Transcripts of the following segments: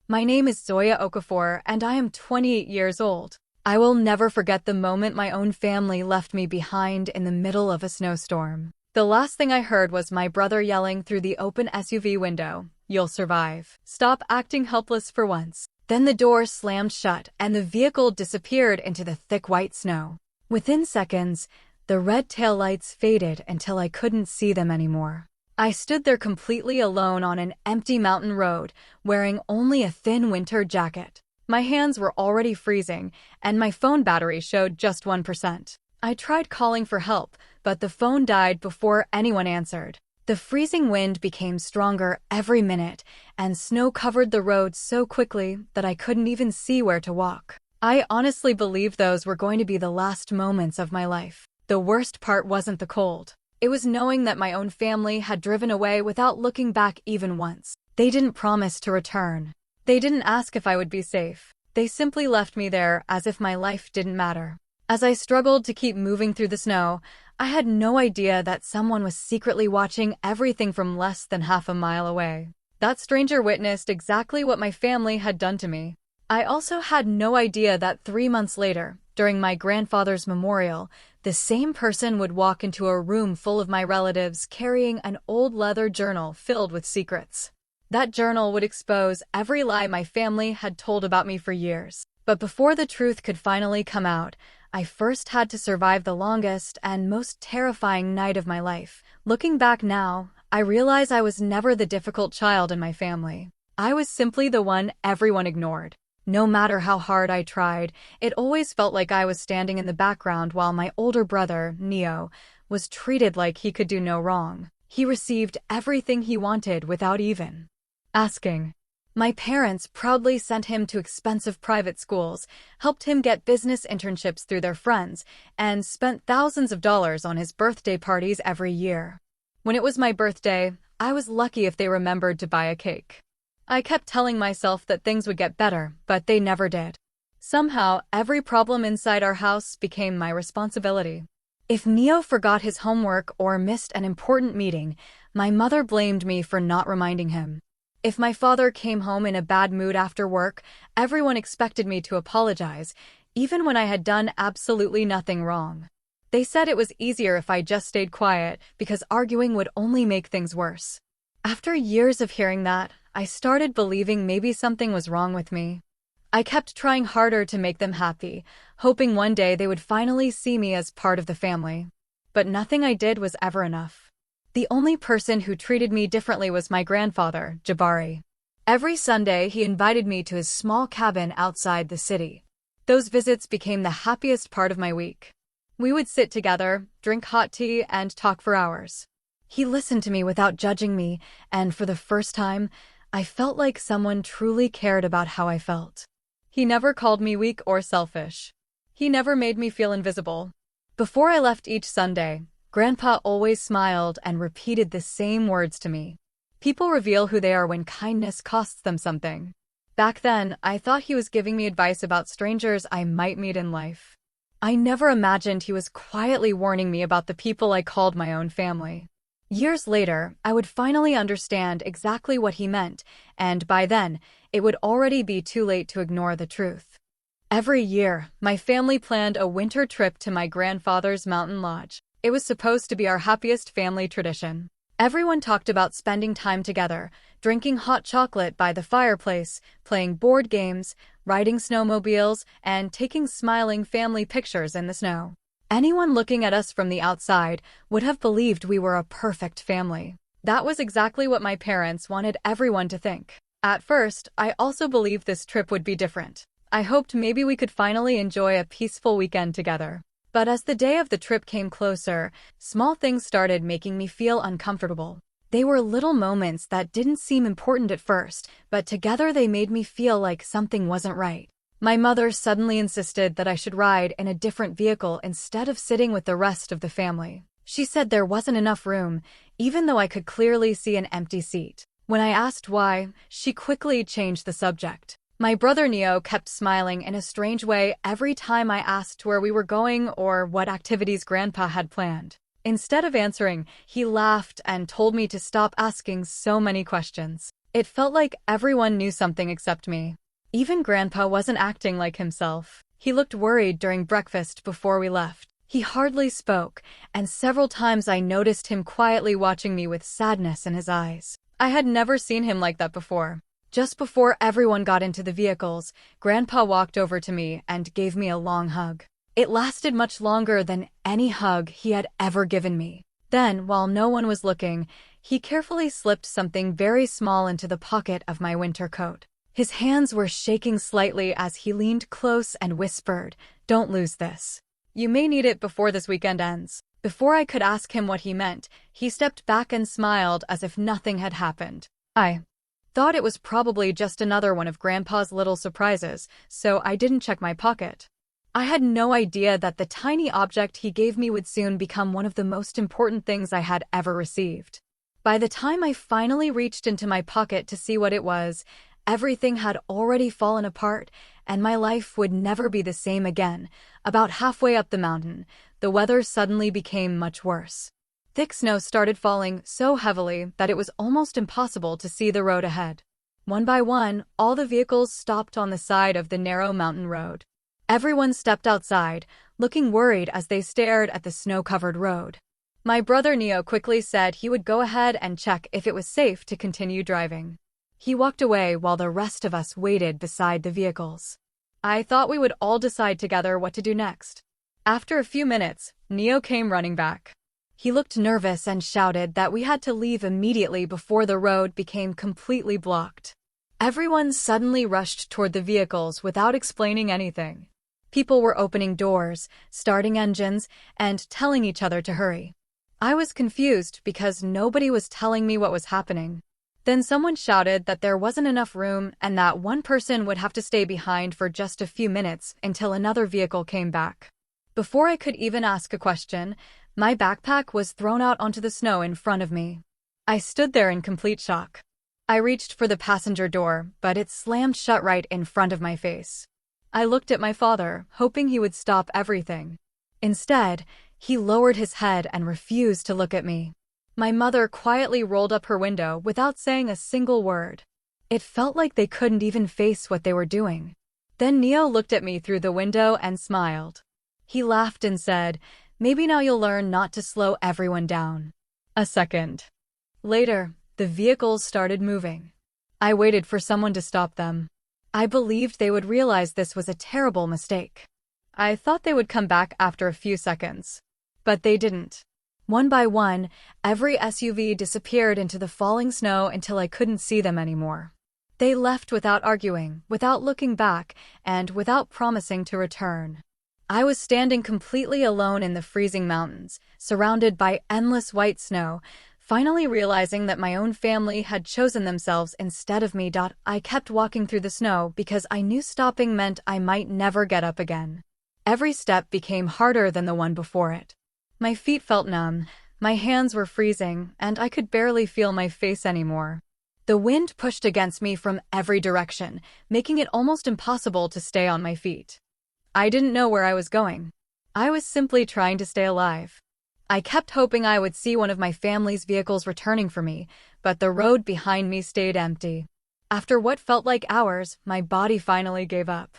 My name is Zoya Okafor, and I am 28 years old. I will never forget the moment my own family left me behind in the middle of a snowstorm. The last thing I heard was my brother yelling through the open SUV window, "You'll survive. Stop acting helpless for once." Then the door slammed shut and the vehicle disappeared into the thick white snow. Within seconds, the red taillights faded until I couldn't see them anymore. I stood there completely alone on an empty mountain road, wearing only a thin winter jacket. My hands were already freezing, and my phone battery showed just 1%. I tried calling for help, but the phone died before anyone answered. The freezing wind became stronger every minute, and snow covered the road so quickly that I couldn't even see where to walk. I honestly believed those were going to be the last moments of my life. The worst part wasn't the cold. It was knowing that my own family had driven away without looking back even once. They didn't promise to return. They didn't ask if I would be safe. They simply left me there as if my life didn't matter. As I struggled to keep moving through the snow, I had no idea that someone was secretly watching everything from less than half a mile away. That stranger witnessed exactly what my family had done to me. I also had no idea that 3 months later, during my grandfather's memorial, the same person would walk into a room full of my relatives carrying an old leather journal filled with secrets. That journal would expose every lie my family had told about me for years. But before the truth could finally come out, I first had to survive the longest and most terrifying night of my life. Looking back now, I realize I was never the difficult child in my family. I was simply the one everyone ignored. No matter how hard I tried, it always felt like I was standing in the background while my older brother, Neo, was treated like he could do no wrong. He received everything he wanted without even asking. My parents proudly sent him to expensive private schools, helped him get business internships through their friends, and spent thousands of dollars on his birthday parties every year. When it was my birthday, I was lucky if they remembered to buy a cake. I kept telling myself that things would get better, but they never did. Somehow, every problem inside our house became my responsibility. If Neo forgot his homework or missed an important meeting, my mother blamed me for not reminding him. If my father came home in a bad mood after work, everyone expected me to apologize, even when I had done absolutely nothing wrong. They said it was easier if I just stayed quiet, because arguing would only make things worse. After years of hearing that, I started believing maybe something was wrong with me. I kept trying harder to make them happy, hoping one day they would finally see me as part of the family. But nothing I did was ever enough. The only person who treated me differently was my grandfather, Jabari. Every Sunday, he invited me to his small cabin outside the city. Those visits became the happiest part of my week. We would sit together, drink hot tea, and talk for hours. He listened to me without judging me, and for the first time, I felt like someone truly cared about how I felt. He never called me weak or selfish. He never made me feel invisible. Before I left each Sunday, Grandpa always smiled and repeated the same words to me. People reveal who they are when kindness costs them something. Back then, I thought he was giving me advice about strangers I might meet in life. I never imagined he was quietly warning me about the people I called my own family. Years later, I would finally understand exactly what he meant, and by then, it would already be too late to ignore the truth. Every year, my family planned a winter trip to my grandfather's mountain lodge. It was supposed to be our happiest family tradition. Everyone talked about spending time together, drinking hot chocolate by the fireplace, playing board games, riding snowmobiles, and taking smiling family pictures in the snow. Anyone looking at us from the outside would have believed we were a perfect family. That was exactly what my parents wanted everyone to think. At first, I also believed this trip would be different. I hoped maybe we could finally enjoy a peaceful weekend together. But as the day of the trip came closer, small things started making me feel uncomfortable. They were little moments that didn't seem important at first, but together they made me feel like something wasn't right. My mother suddenly insisted that I should ride in a different vehicle instead of sitting with the rest of the family. She said there wasn't enough room, even though I could clearly see an empty seat. When I asked why, she quickly changed the subject. My brother Neo kept smiling in a strange way every time I asked where we were going or what activities Grandpa had planned. Instead of answering, he laughed and told me to stop asking so many questions. It felt like everyone knew something except me. Even Grandpa wasn't acting like himself. He looked worried during breakfast before we left. He hardly spoke, and several times I noticed him quietly watching me with sadness in his eyes. I had never seen him like that before. Just before everyone got into the vehicles, Grandpa walked over to me and gave me a long hug. It lasted much longer than any hug he had ever given me. Then, while no one was looking, he carefully slipped something very small into the pocket of my winter coat. His hands were shaking slightly as he leaned close and whispered, "Don't lose this. You may need it before this weekend ends." Before I could ask him what he meant, he stepped back and smiled as if nothing had happened. I thought it was probably just another one of Grandpa's little surprises, so I didn't check my pocket. I had no idea that the tiny object he gave me would soon become one of the most important things I had ever received. By the time I finally reached into my pocket to see what it was, everything had already fallen apart, and my life would never be the same again. About halfway up the mountain, the weather suddenly became much worse. Thick snow started falling so heavily that it was almost impossible to see the road ahead. One by one, all the vehicles stopped on the side of the narrow mountain road. Everyone stepped outside, looking worried as they stared at the snow-covered road. My brother Neo quickly said he would go ahead and check if it was safe to continue driving. He walked away while the rest of us waited beside the vehicles. I thought we would all decide together what to do next. After a few minutes, Neo came running back. He looked nervous and shouted that we had to leave immediately before the road became completely blocked. Everyone suddenly rushed toward the vehicles without explaining anything. People were opening doors, starting engines, and telling each other to hurry. I was confused because nobody was telling me what was happening. Then someone shouted that there wasn't enough room and that one person would have to stay behind for just a few minutes until another vehicle came back. Before I could even ask a question, my backpack was thrown out onto the snow in front of me. I stood there in complete shock. I reached for the passenger door, but it slammed shut right in front of my face. I looked at my father, hoping he would stop everything. Instead, he lowered his head and refused to look at me. My mother quietly rolled up her window without saying a single word. It felt like they couldn't even face what they were doing. Then Neo looked at me through the window and smiled. He laughed and said, "Maybe now you'll learn not to slow everyone down." A second later, the vehicles started moving. I waited for someone to stop them. I believed they would realize this was a terrible mistake. I thought they would come back after a few seconds. But they didn't. One by one, every SUV disappeared into the falling snow until I couldn't see them anymore. They left without arguing, without looking back, and without promising to return. I was standing completely alone in the freezing mountains, surrounded by endless white snow, finally realizing that my own family had chosen themselves instead of me. I kept walking through the snow because I knew stopping meant I might never get up again. Every step became harder than the one before it. My feet felt numb, my hands were freezing, and I could barely feel my face anymore. The wind pushed against me from every direction, making it almost impossible to stay on my feet. I didn't know where I was going. I was simply trying to stay alive. I kept hoping I would see one of my family's vehicles returning for me, but the road behind me stayed empty. After what felt like hours, my body finally gave up.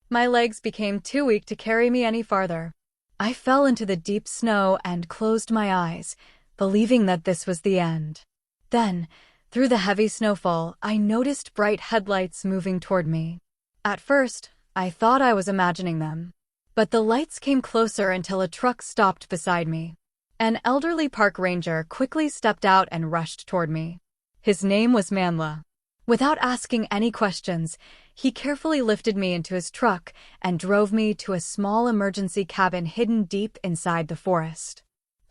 My legs became too weak to carry me any farther. I fell into the deep snow and closed my eyes, believing that this was the end. Then, through the heavy snowfall, I noticed bright headlights moving toward me. At first, I thought I was imagining them. But the lights came closer until a truck stopped beside me. An elderly park ranger quickly stepped out and rushed toward me. His name was Manla. Without asking any questions, he carefully lifted me into his truck and drove me to a small emergency cabin hidden deep inside the forest.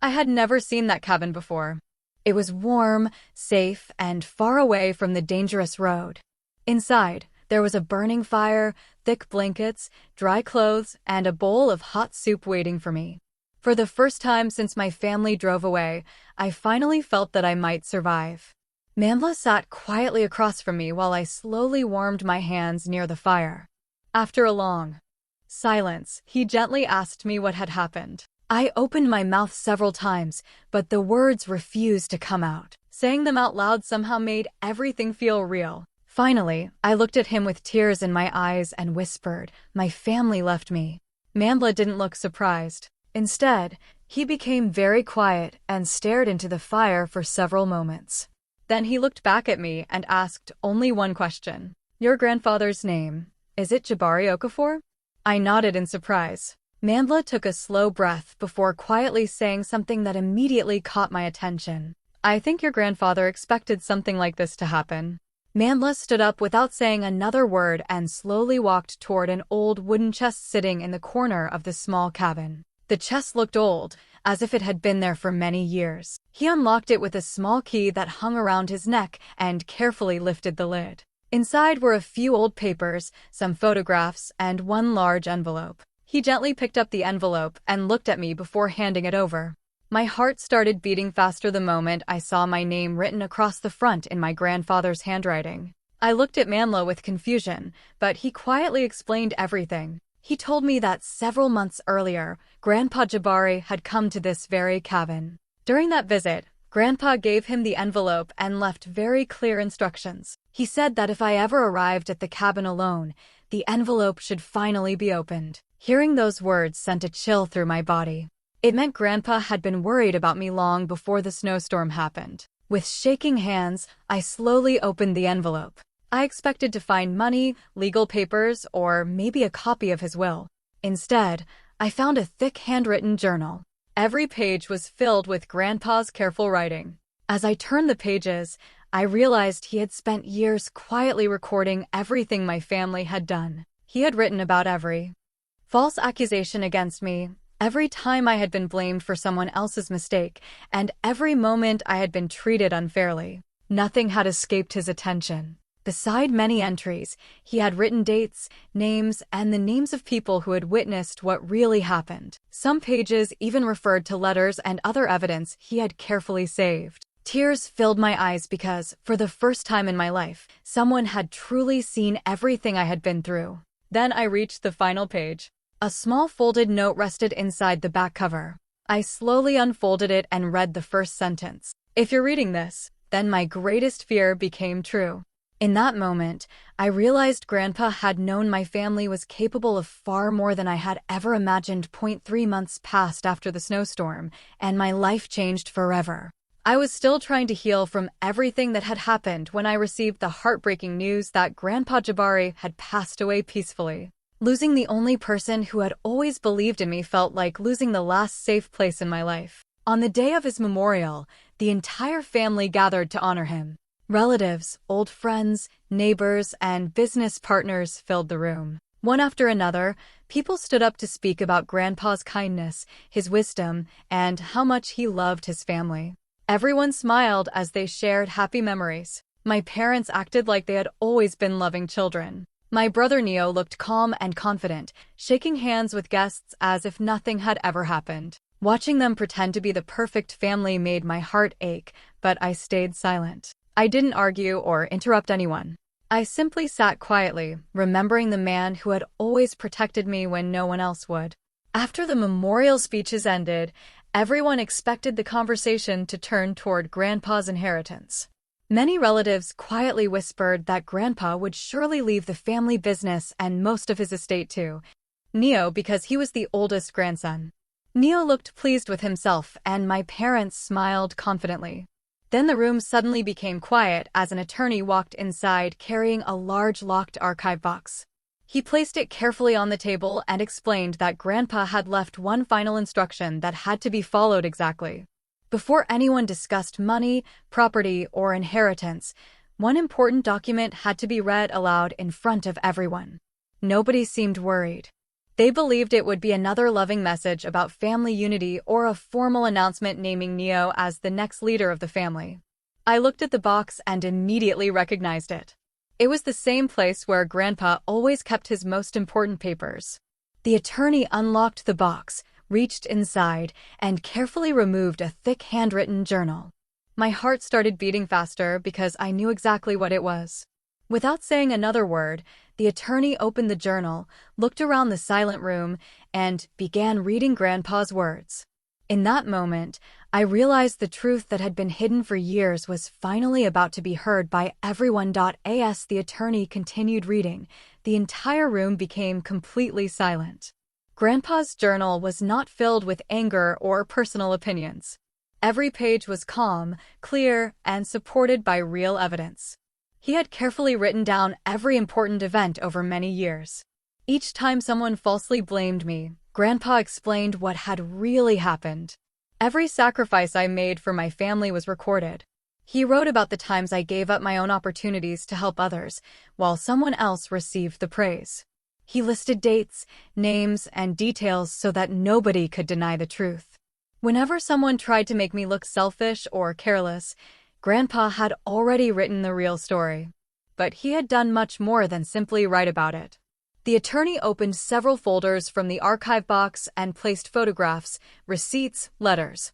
I had never seen that cabin before. It was warm, safe, and far away from the dangerous road. Inside, there was a burning fire, thick blankets, dry clothes, and a bowl of hot soup waiting for me. For the first time since my family drove away, I finally felt that I might survive. Manla sat quietly across from me while I slowly warmed my hands near the fire. After a long silence, he gently asked me what had happened. I opened my mouth several times, but the words refused to come out. Saying them out loud somehow made everything feel real. Finally, I looked at him with tears in my eyes and whispered, "My family left me." Mandla didn't look surprised. Instead, he became very quiet and stared into the fire for several moments. Then he looked back at me and asked only one question. "Your grandfather's name, is it Jabari Okafor?" I nodded in surprise. Mandla took a slow breath before quietly saying something that immediately caught my attention. "I think your grandfather expected something like this to happen." Mandla stood up without saying another word and slowly walked toward an old wooden chest sitting in the corner of the small cabin. The chest looked old, as if it had been there for many years. He unlocked it with a small key that hung around his neck and carefully lifted the lid. Inside were a few old papers, some photographs, and one large envelope. He gently picked up the envelope and looked at me before handing it over. My heart started beating faster the moment I saw my name written across the front in my grandfather's handwriting. I looked at Mandla with confusion, but he quietly explained everything. He told me that several months earlier, Grandpa Jabari had come to this very cabin. During that visit, Grandpa gave him the envelope and left very clear instructions. He said that if I ever arrived at the cabin alone, the envelope should finally be opened. Hearing those words sent a chill through my body. It meant Grandpa had been worried about me long before the snowstorm happened. With shaking hands, I slowly opened the envelope. I expected to find money, legal papers, or maybe a copy of his will. Instead, I found a thick handwritten journal. Every page was filled with Grandpa's careful writing. As I turned the pages, I realized he had spent years quietly recording everything my family had done. He had written about every false accusation against me, every time I had been blamed for someone else's mistake, and every moment I had been treated unfairly. Nothing had escaped his attention. Beside many entries, he had written dates, names, and the names of people who had witnessed what really happened. Some pages even referred to letters and other evidence he had carefully saved. Tears filled my eyes because, for the first time in my life, someone had truly seen everything I had been through. Then I reached the final page. A small folded note rested inside the back cover. I slowly unfolded it and read the first sentence. "If you're reading this, then my greatest fear became true." In that moment, I realized Grandpa had known my family was capable of far more than I had ever imagined. 3 months passed after the snowstorm, and my life changed forever. I was still trying to heal from everything that had happened when I received the heartbreaking news that Grandpa Jabari had passed away peacefully. Losing the only person who had always believed in me felt like losing the last safe place in my life. On the day of his memorial, the entire family gathered to honor him. Relatives, old friends, neighbors, and business partners filled the room. One after another, people stood up to speak about Grandpa's kindness, his wisdom, and how much he loved his family. Everyone smiled as they shared happy memories. My parents acted like they had always been loving children. My brother Neo looked calm and confident, shaking hands with guests as if nothing had ever happened. Watching them pretend to be the perfect family made my heart ache, but I stayed silent. I didn't argue or interrupt anyone. I simply sat quietly, remembering the man who had always protected me when no one else would. After the memorial speeches ended, everyone expected the conversation to turn toward Grandpa's inheritance. Many relatives quietly whispered that Grandpa would surely leave the family business and most of his estate to Neo because he was the oldest grandson. Neo looked pleased with himself, and my parents smiled confidently. Then the room suddenly became quiet as an attorney walked inside carrying a large locked archive box. He placed it carefully on the table and explained that Grandpa had left one final instruction that had to be followed exactly. Before anyone discussed money, property, or inheritance, one important document had to be read aloud in front of everyone. Nobody seemed worried. They believed it would be another loving message about family unity or a formal announcement naming Neo as the next leader of the family. I looked at the box and immediately recognized it. It was the same place where Grandpa always kept his most important papers. The attorney unlocked the box, reached inside, and carefully removed a thick handwritten journal. My heart started beating faster because I knew exactly what it was. Without saying another word, the attorney opened the journal, looked around the silent room, and began reading Grandpa's words. In that moment, I realized the truth that had been hidden for years was finally about to be heard by everyone. As the attorney continued reading, the entire room became completely silent. Grandpa's journal was not filled with anger or personal opinions. Every page was calm, clear, and supported by real evidence. He had carefully written down every important event over many years. Each time someone falsely blamed me, Grandpa explained what had really happened. Every sacrifice I made for my family was recorded. He wrote about the times I gave up my own opportunities to help others, while someone else received the praise. He listed dates, names, and details so that nobody could deny the truth. Whenever someone tried to make me look selfish or careless, Grandpa had already written the real story. But he had done much more than simply write about it. The attorney opened several folders from the archive box and placed photographs, receipts, letters,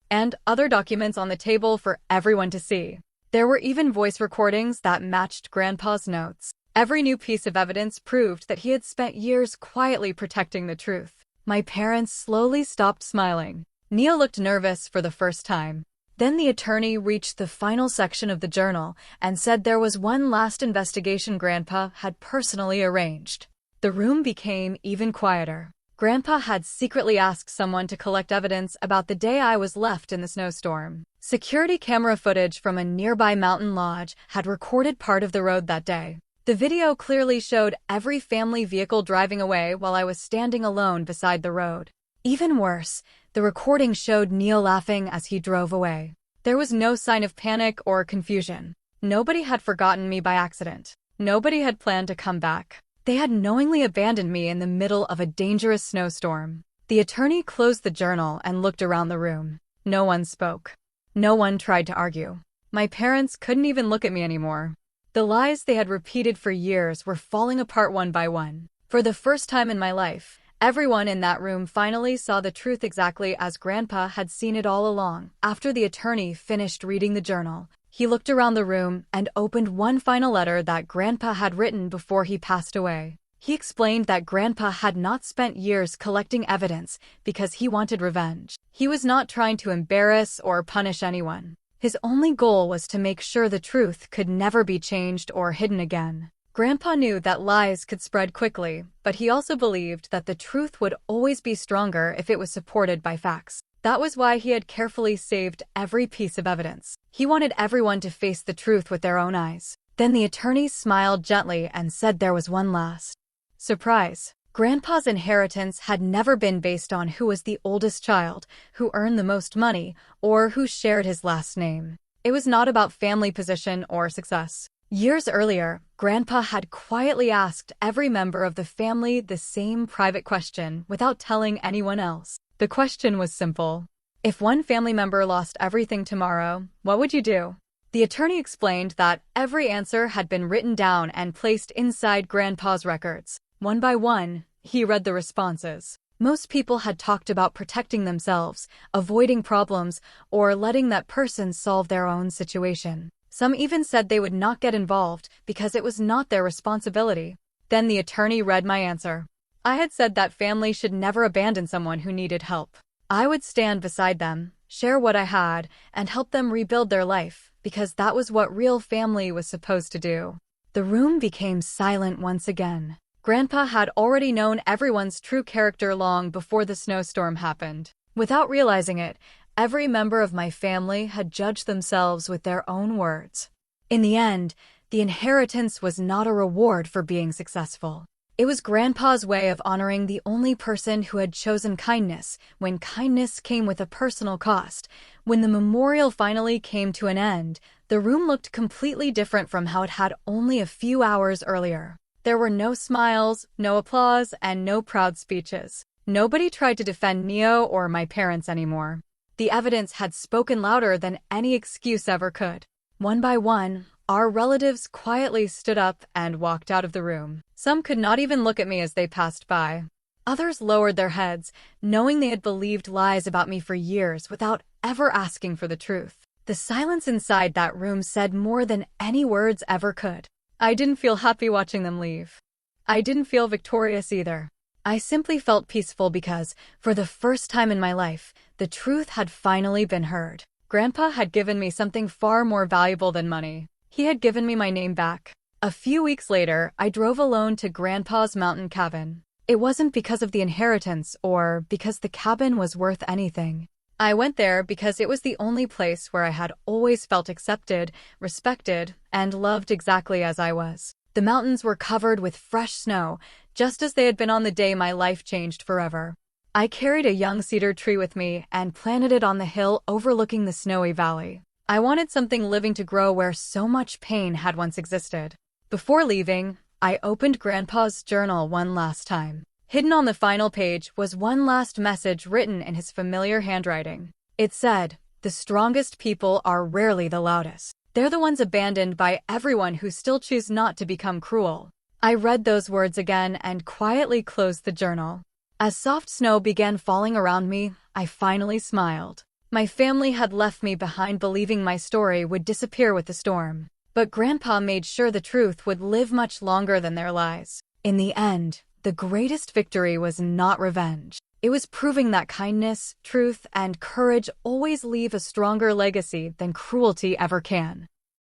and other documents on the table for everyone to see. There were even voice recordings that matched Grandpa's notes. Every new piece of evidence proved that he had spent years quietly protecting the truth. My parents slowly stopped smiling. Neo looked nervous for the first time. Then the attorney reached the final section of the journal and said there was one last investigation Grandpa had personally arranged. The room became even quieter. Grandpa had secretly asked someone to collect evidence about the day I was left in the snowstorm. Security camera footage from a nearby mountain lodge had recorded part of the road that day. The video clearly showed every family vehicle driving away while I was standing alone beside the road. Even worse, the recording showed Neo laughing as he drove away. There was no sign of panic or confusion. Nobody had forgotten me by accident. Nobody had planned to come back. They had knowingly abandoned me in the middle of a dangerous snowstorm. The attorney closed the journal and looked around the room. No one spoke. No one tried to argue. My parents couldn't even look at me anymore. The lies they had repeated for years were falling apart one by one. For the first time in my life, everyone in that room finally saw the truth exactly as Grandpa had seen it all along. After the attorney finished reading the journal, he looked around the room and opened one final letter that Grandpa had written before he passed away. He explained that Grandpa had not spent years collecting evidence because he wanted revenge. He was not trying to embarrass or punish anyone. His only goal was to make sure the truth could never be changed or hidden again. Grandpa knew that lies could spread quickly, but he also believed that the truth would always be stronger if it was supported by facts. That was why he had carefully saved every piece of evidence. He wanted everyone to face the truth with their own eyes. Then the attorney smiled gently and said there was one last surprise. Grandpa's inheritance had never been based on who was the oldest child, who earned the most money, or who shared his last name. It was not about family position or success. Years earlier, Grandpa had quietly asked every member of the family the same private question without telling anyone else. The question was simple. If one family member lost everything tomorrow, what would you do? The attorney explained that every answer had been written down and placed inside Grandpa's records. One by one, he read the responses. Most people had talked about protecting themselves, avoiding problems, or letting that person solve their own situation. Some even said they would not get involved because it was not their responsibility. Then the attorney read my answer. I had said that family should never abandon someone who needed help. I would stand beside them, share what I had, and help them rebuild their life, because that was what real family was supposed to do. The room became silent once again. Grandpa had already known everyone's true character long before the snowstorm happened. Without realizing it, every member of my family had judged themselves with their own words. In the end, the inheritance was not a reward for being successful. It was Grandpa's way of honoring the only person who had chosen kindness, when kindness came with a personal cost. When the memorial finally came to an end, the room looked completely different from how it had only a few hours earlier. There were no smiles, no applause, and no proud speeches. Nobody tried to defend Neo or my parents anymore. The evidence had spoken louder than any excuse ever could. One by one, our relatives quietly stood up and walked out of the room. Some could not even look at me as they passed by. Others lowered their heads, knowing they had believed lies about me for years without ever asking for the truth. The silence inside that room said more than any words ever could. I didn't feel happy watching them leave. I didn't feel victorious either. I simply felt peaceful because, for the first time in my life, the truth had finally been heard. Grandpa had given me something far more valuable than money. He had given me my name back. A few weeks later, I drove alone to Grandpa's mountain cabin. It wasn't because of the inheritance or because the cabin was worth anything. I went there because it was the only place where I had always felt accepted, respected, and loved exactly as I was. The mountains were covered with fresh snow, just as they had been on the day my life changed forever. I carried a young cedar tree with me and planted it on the hill overlooking the snowy valley. I wanted something living to grow where so much pain had once existed. Before leaving, I opened Grandpa's journal one last time. Hidden on the final page was one last message written in his familiar handwriting. It said, "The strongest people are rarely the loudest. They're the ones abandoned by everyone who still choose not to become cruel." I read those words again and quietly closed the journal. As soft snow began falling around me, I finally smiled. My family had left me behind believing my story would disappear with the storm. But Grandpa made sure the truth would live much longer than their lies. In the end, the greatest victory was not revenge. It was proving that kindness, truth, and courage always leave a stronger legacy than cruelty ever can.